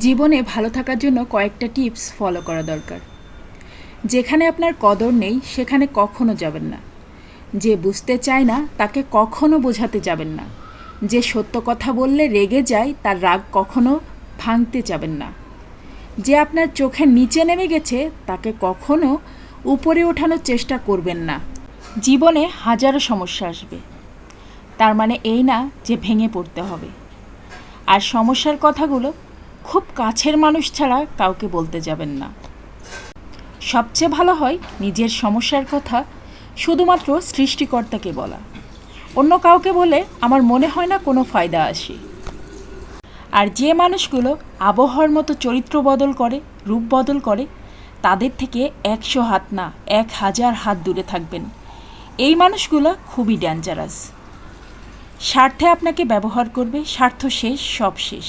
জীবনে ভালো থাকার জন্য কয়েকটা টিপস ফলো করা দরকার। যেখানে আপনার কদর নেই সেখানে কখনো যাবেন না। যে বুঝতে চায় না তাকে কখনো বোঝাতে যাবেন না। যে সত্য কথা বললে রেগে যায় তার রাগ কখনো ভাঙতে যাবেন না। যে আপনার চোখের নিচে নেমে গেছে তাকে কখনো উপরে ওঠানোর চেষ্টা করবেন না। জীবনে হাজারো সমস্যা আসবে, তার মানে এই না যে ভেঙে পড়তে হবে। আর সমস্যার কথাগুলো খুব কাছের মানুষ ছাড়া কাউকে বলতে যাবেন না। সবচেয়ে ভালো হয় নিজের সমস্যার কথা শুধুমাত্র সৃষ্টিকর্তাকে বলা। অন্য কাউকে বলে আমার মনে হয় না কোনো ফায়দা আসে। আর যে মানুষগুলো আবহাওয়ার মতো চরিত্র বদল করে, রূপ বদল করে, তাদের থেকে 100 হাত না 1000 হাত দূরে থাকবেন। এই মানুষগুলো খুবই ডেঞ্জারাস। স্বার্থে আপনাকে ব্যবহার করবে, স্বার্থ শেষ, সব শেষ।